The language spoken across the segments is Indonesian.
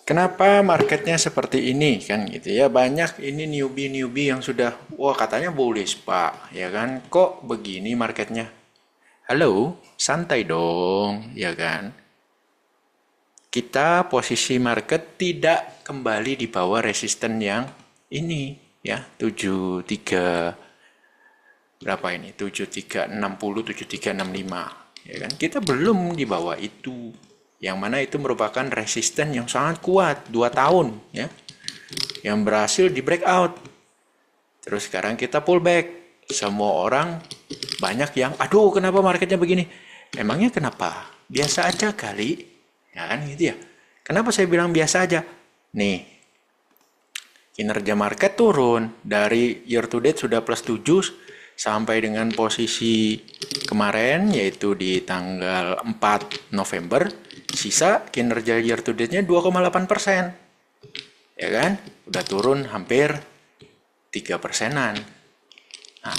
Kenapa marketnya seperti ini kan gitu ya? Banyak ini newbie-newbie yang sudah, wah katanya bullish Pak, ya kan? Kok begini marketnya? Halo, santai dong, ya kan? Kita posisi market tidak kembali di bawah resisten yang ini ya, 73 berapa ini? 7360, 7365, ya kan? Kita belum di bawah itu. Yang mana itu merupakan resisten yang sangat kuat 2 tahun ya, yang berhasil di breakout. Terus sekarang kita pullback. Semua orang banyak yang, aduh kenapa marketnya begini? Emangnya kenapa? Biasa aja kali. Ya kan gitu ya. Kenapa saya bilang biasa aja? Nih, kinerja market turun dari year to date sudah plus 7 sampai dengan posisi kemarin yaitu di tanggal 4 November, sisa kinerja year to date-nya 2,8%. Ya kan? Udah turun hampir 3%-an. Nah,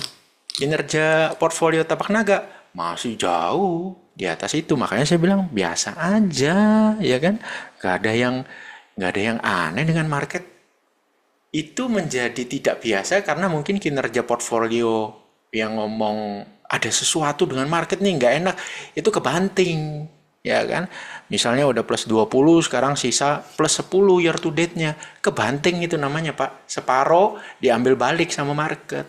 kinerja portfolio tapak naga masih jauh di atas itu. Makanya saya bilang biasa aja, ya kan? Gak ada yang aneh dengan market. Itu menjadi tidak biasa karena mungkin kinerja portfolio yang ngomong ada sesuatu dengan market nih nggak enak, itu kebanting, ya kan? Misalnya udah plus 20, sekarang sisa plus 10 year to date-nya. Kebanting itu namanya, Pak. Separoh diambil balik sama market.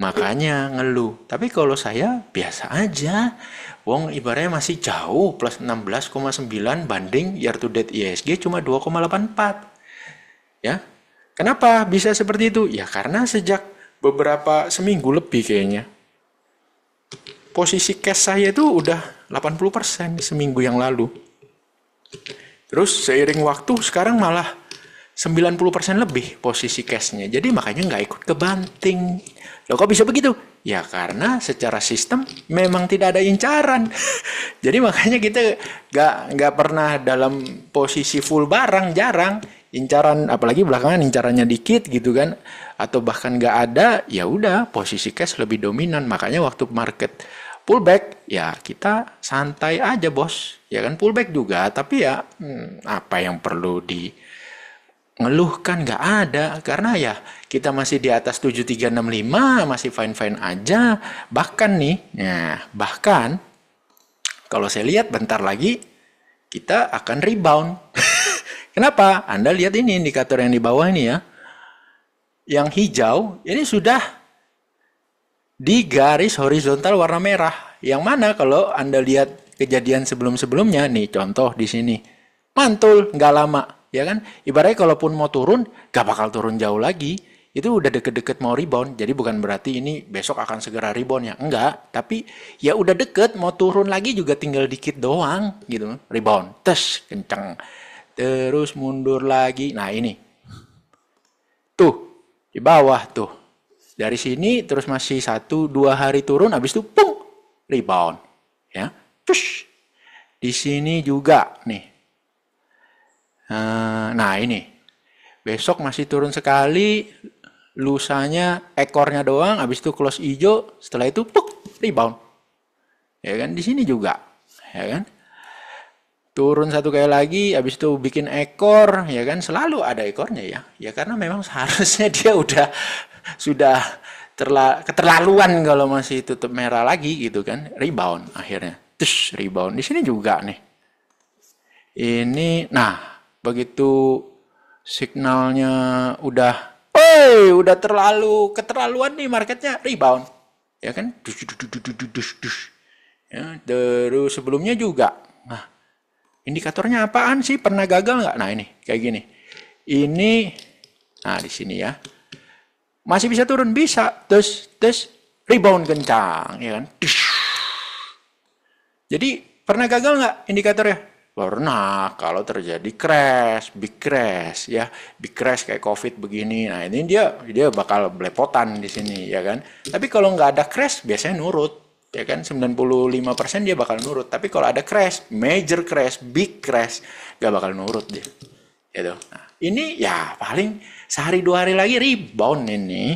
Makanya ngeluh. Tapi kalau saya biasa aja. Wong ibaratnya masih jauh plus 16,9 banding year to date ISG cuma 2,84. Ya. Kenapa bisa seperti itu? Ya karena sejak beberapa seminggu lebih kayaknya. Posisi cash saya itu udah 80% seminggu yang lalu. Terus seiring waktu sekarang malah 90% lebih posisi cashnya. Jadi makanya nggak ikut ke banting. Loh kok bisa begitu? Ya karena secara sistem memang tidak ada incaran. Jadi makanya kita nggak pernah dalam posisi full barang, jarang. Incaran, apalagi belakangan incarannya dikit gitu kan. Atau bahkan nggak ada, ya udah posisi cash lebih dominan. Makanya waktu market pullback, ya kita santai aja bos. Ya kan pullback juga, tapi ya apa yang perlu di ngeluh kan nggak ada karena ya kita masih di atas 7365 masih fine-fine aja, bahkan nih bahkan kalau saya lihat bentar lagi kita akan rebound. Kenapa? Anda lihat ini indikator yang di bawah ini ya, yang hijau ini sudah di garis horizontal warna merah, yang mana kalau Anda lihat kejadian sebelum-sebelumnya nih, contoh di sini mantul nggak lama, ya kan? Ibaratnya kalaupun mau turun, gak bakal turun jauh lagi. Itu udah deket-deket mau rebound. Jadi bukan berarti ini besok akan segera rebound ya. Enggak. Tapi ya udah deket, mau turun lagi juga tinggal dikit doang gitu. Rebound. Tes, kenceng. Terus mundur lagi. Nah ini. Tuh. Di bawah tuh. Dari sini terus masih 1-2 hari turun. Habis itu pung. Rebound. Ya. Terus. Di sini juga nih. Nah ini, besok masih turun sekali, lusanya ekornya doang, habis itu close hijau, setelah itu puk, rebound. Ya kan, di sini juga, ya kan. Turun satu kali lagi, habis itu bikin ekor, ya kan, selalu ada ekornya ya. Ya karena memang seharusnya dia sudah keterlaluan kalau masih tutup merah lagi gitu kan, rebound akhirnya. Terus rebound di sini juga nih. Ini, nah, begitu signalnya udah, udah terlalu keterlaluan nih marketnya rebound, ya kan? Dus, dus, dus, dus, dus, dus. Ya, terus sebelumnya juga. Nah, indikatornya apaan sih? Pernah gagal nggak? Nah ini kayak gini. Ini, nah di sini ya, masih bisa turun bisa, terus rebound kencang, ya kan? Dus. Jadi pernah gagal nggak indikatornya? Pernah, kalau terjadi crash, big crash ya, big crash kayak COVID begini. Nah, ini dia bakal belepotan di sini ya kan. Tapi kalau nggak ada crash biasanya nurut ya kan, 95% dia bakal nurut. Tapi kalau ada crash, major crash, big crash, nggak bakal nurut dia. Gitu. Nah, ini ya paling sehari 2 hari lagi rebound ini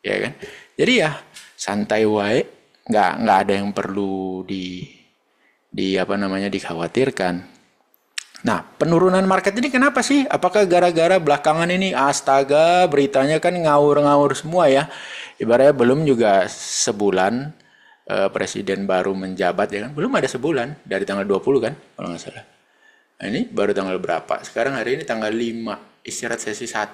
ya kan. Jadi ya santai wae, nggak ada yang perlu di apa namanya dikhawatirkan. Nah, penurunan market ini kenapa sih? Apakah gara-gara belakangan ini astaga beritanya kan ngawur-ngawur semua ya. Ibaratnya belum juga sebulan presiden baru menjabat ya kan. Belum ada sebulan dari tanggal 20 kan kalau nggak salah. Nah, ini baru tanggal berapa? Sekarang hari ini tanggal 5, istirahat sesi 1.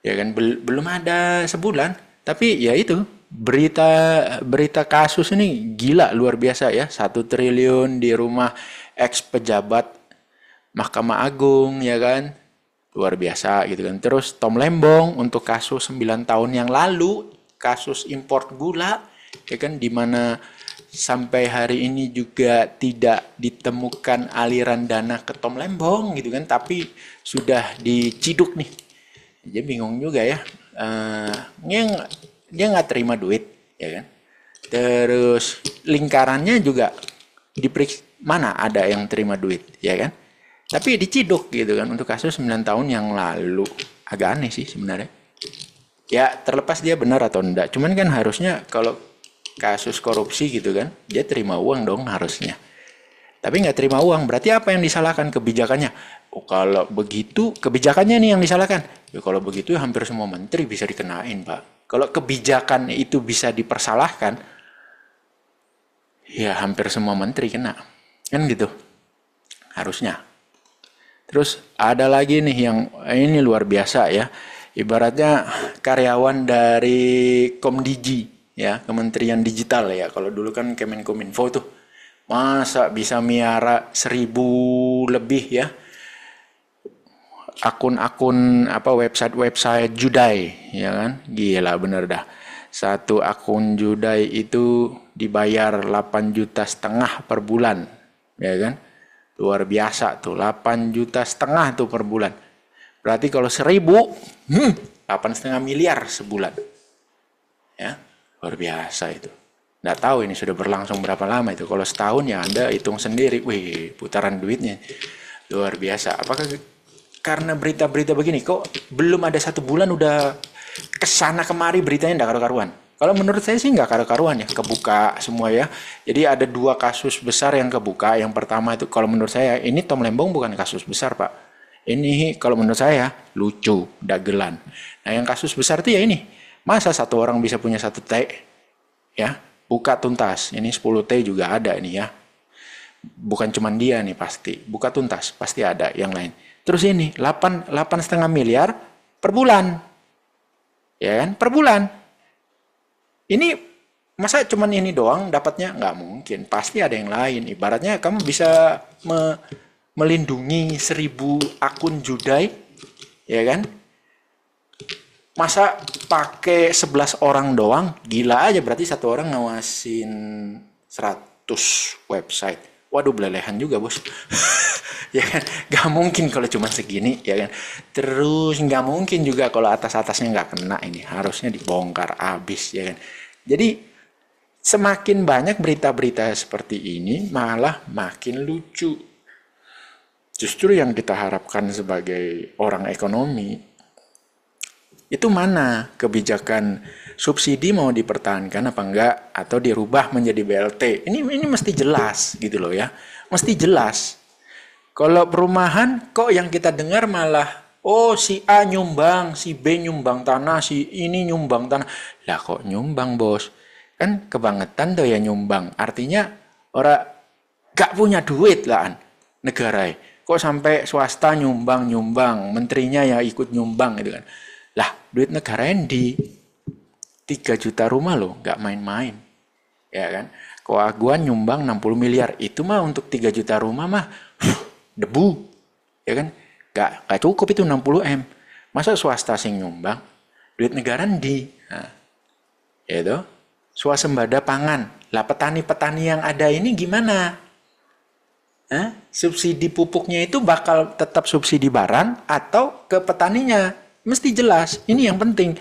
Ya kan belum ada sebulan, tapi ya itu berita berita kasus ini gila luar biasa ya. 1 triliun di rumah ex pejabat Mahkamah Agung ya kan, luar biasa gitu kan. Terus Tom Lembong untuk kasus 9 tahun yang lalu, kasus impor gula ya kan, di mana sampai hari ini juga tidak ditemukan aliran dana ke Tom Lembong gitu kan, tapi sudah diciduk nih. Dia bingung juga ya. Dia nggak terima duit ya kan. Terus lingkarannya juga diperiksa, mana ada yang terima duit ya kan. Tapi diciduk gitu kan untuk kasus 9 tahun yang lalu. Agak aneh sih sebenarnya. Ya terlepas dia benar atau enggak. Cuman kan harusnya kalau kasus korupsi gitu kan, dia terima uang dong harusnya. Tapi nggak terima uang, berarti apa yang disalahkan? Kebijakannya. Oh, kalau begitu, kebijakannya nih yang disalahkan. Ya kalau begitu hampir semua menteri bisa dikenain, Pak. Kalau kebijakan itu bisa dipersalahkan, ya hampir semua menteri kena. Kan gitu. Harusnya. Terus ada lagi nih yang ini luar biasa ya. Ibaratnya karyawan dari Komdigi ya, Kementerian Digital ya. Kalau dulu kan Kemenkominfo tuh. Masa bisa miara 1.000 lebih ya akun-akun website Judai ya kan, gila bener dah. Satu akun Judai itu dibayar 8,5 juta per bulan ya kan, luar biasa tuh, 8,5 juta tuh per bulan. Berarti kalau 1.000 8,5 miliar sebulan ya, luar biasa itu. Nggak tahu ini sudah berlangsung berapa lama itu. Kalau setahun ya Anda hitung sendiri. Wih, putaran duitnya luar biasa. Apakah karena berita-berita begini kok belum ada 1 bulan udah kesana kemari beritanya nggak karu-karuan? Kalau menurut saya sih nggak karu-karuan ya. Kebuka semua ya. Jadi ada 2 kasus besar yang kebuka. Yang pertama itu kalau menurut saya ini Tom Lembong bukan kasus besar Pak. Ini kalau menurut saya lucu, dagelan. Nah yang kasus besar itu ya ini. Masa 1 orang bisa punya 1 T ya? Buka tuntas, ini 10T juga ada ini ya. Bukan cuma dia nih pasti. Buka tuntas, pasti ada yang lain. Terus ini, 8,5 miliar per bulan. Ya kan, per bulan. Ini, masa cuma ini doang dapatnya? Nggak mungkin, pasti ada yang lain. Ibaratnya kamu bisa melindungi 1.000 akun Judai, ya kan? Masa pakai 11 orang doang? Gila aja, berarti 1 orang ngawasin 100 website. Waduh, belelehan juga bos. Ya kan, gak mungkin kalau cuma segini ya kan. Terus gak mungkin juga kalau atas-atasnya gak kena, ini harusnya dibongkar abis ya kan. Jadi semakin banyak berita-berita seperti ini malah makin lucu. Justru yang kita harapkan sebagai orang ekonomi, itu mana kebijakan subsidi mau dipertahankan apa enggak atau dirubah menjadi BLT. Ini mesti jelas gitu loh ya. Mesti jelas. Kalau perumahan kok yang kita dengar malah si A nyumbang, si B nyumbang tanah, si ini nyumbang tanah. Lah kok nyumbang bos? Kan kebangetan tuh ya nyumbang. Artinya orang gak punya duit lah negara. Kok sampai swasta nyumbang, menterinya ya ikut nyumbang gitu kan. Lah, duit negara yang di 3 juta rumah loh, nggak main-main. Ya kan? Keaguan nyumbang 60 miliar. Itu mah untuk 3 juta rumah mah debu. Ya kan? Nggak cukup itu 60 M. Masa swasta sing nyumbang? Duit negara di. Nah, itu swasembada pangan. Lah petani-petani yang ada ini gimana? Subsidi pupuknya itu bakal tetap subsidi barang atau ke petaninya? Mesti jelas, ini yang penting.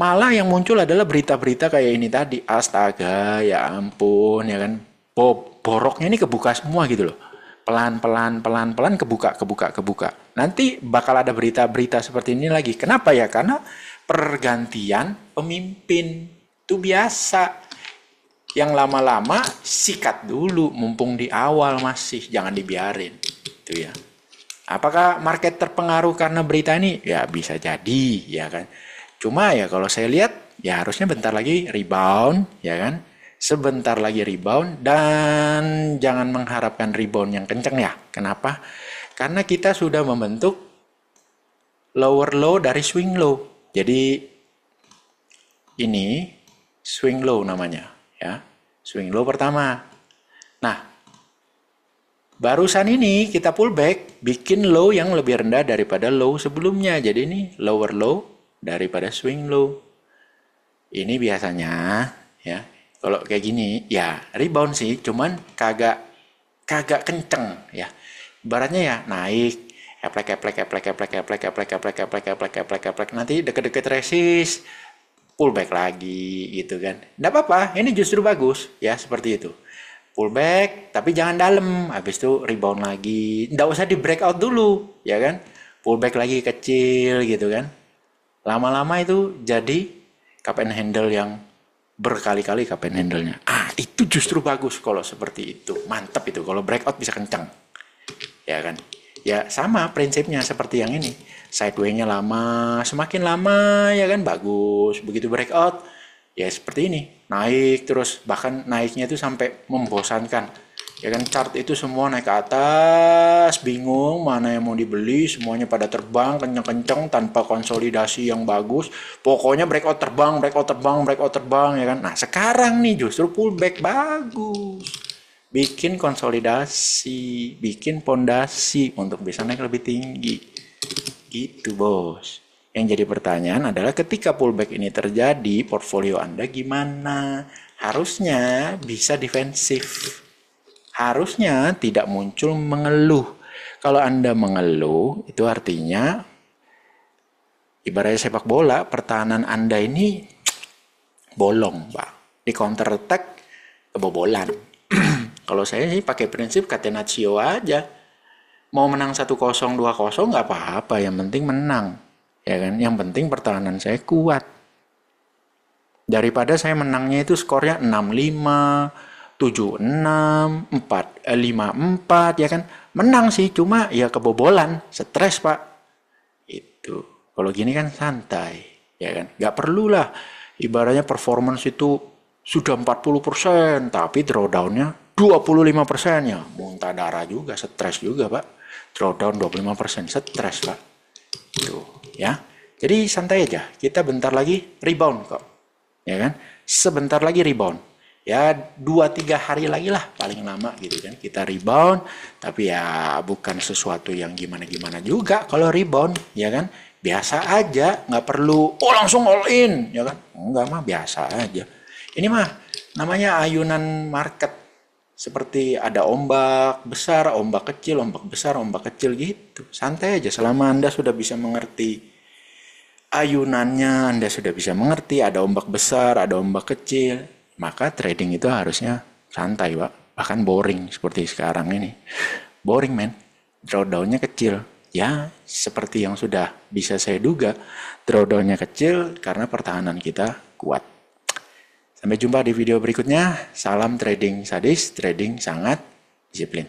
Malah yang muncul adalah berita-berita kayak ini tadi. Astaga, ya ampun, ya kan. Boroknya ini kebuka semua gitu loh. Pelan-pelan kebuka. Nanti bakal ada berita-berita seperti ini lagi. Kenapa ya? Karena pergantian pemimpin. Itu biasa. Yang lama-lama sikat dulu, mumpung di awal masih. Jangan dibiarin. Itu gitu ya. Apakah market terpengaruh karena berita ini? Ya bisa jadi, ya kan. Cuma ya kalau saya lihat, ya harusnya bentar lagi rebound, ya kan. Sebentar lagi rebound, dan jangan mengharapkan rebound yang kenceng ya. Kenapa? Karena kita sudah membentuk lower low dari swing low. Jadi ini swing low namanya, ya. Swing low pertama. Nah, barusan ini kita pullback, bikin low yang lebih rendah daripada low sebelumnya. Jadi ini lower low daripada swing low. Ini biasanya, ya, kalau kayak gini, ya rebound sih, cuman kagak kenceng, ya. Ibaratnya ya naik, eplek, nanti deket-deket resist, pullback lagi, gitu kan. Nggak apa-apa, ini justru bagus, ya seperti itu. Pullback tapi jangan dalam, habis itu rebound lagi, nggak usah di breakout dulu, ya kan, pullback lagi kecil gitu kan, lama-lama itu jadi cup and handle yang berkali-kali cup and handle-nya. Itu justru bagus kalau seperti itu, mantap itu kalau breakout bisa kencang, ya kan. Ya sama prinsipnya seperti yang ini, sideway-nya lama, semakin lama ya kan bagus, begitu breakout ya seperti ini, naik terus, bahkan naiknya itu sampai membosankan, ya kan. Chart itu semua naik ke atas, bingung mana yang mau dibeli, semuanya pada terbang kenceng-kenceng tanpa konsolidasi yang bagus, pokoknya breakout terbang, ya kan. Nah sekarang nih justru pullback bagus, bikin konsolidasi, bikin pondasi untuk bisa naik lebih tinggi, gitu bos. Yang jadi pertanyaan adalah ketika pullback ini terjadi, portfolio Anda gimana? Harusnya bisa defensif. Harusnya tidak muncul mengeluh. Kalau Anda mengeluh, itu artinya ibaratnya sepak bola, pertahanan Anda ini bolong, Pak. Di counter attack kebobolan. Kalau saya sih pakai prinsip catenaccio aja. Mau menang 1-0, 2-0 nggak apa-apa, yang penting menang. Ya kan, yang penting pertahanan saya kuat. Daripada saya menangnya itu skornya 6-5, 7-6, 5-4, ya kan. Menang sih, cuma ya kebobolan, stres Pak. Itu. Kalau gini kan santai, ya kan. Nggak perlulah ibaratnya performance itu sudah 40%, tapi drawdown-nya 25%, ya. Muntah darah juga, stres juga Pak. Drawdown 25%, stres Pak. Tuh. Ya, jadi santai aja. Kita bentar lagi rebound kok, ya kan? Sebentar lagi rebound. Ya 2-3 hari lagi lah paling lama gitu kan. Kita rebound, tapi ya bukan sesuatu yang gimana-gimana juga kalau rebound, ya kan? Biasa aja, nggak perlu langsung all in, ya kan? Enggak mah biasa aja. Ini mah namanya ayunan market. Seperti ada ombak besar, ombak kecil, ombak besar, ombak kecil gitu. Santai aja selama Anda sudah bisa mengerti ayunannya, Anda sudah bisa mengerti ada ombak besar, ada ombak kecil, maka trading itu harusnya santai Pak. Bahkan boring seperti sekarang ini. Boring men. Drawdown-nya kecil. Ya seperti yang sudah bisa saya duga, drawdown-nya kecil karena pertahanan kita kuat. Sampai jumpa di video berikutnya. Salam trading sadis, trading sangat disiplin.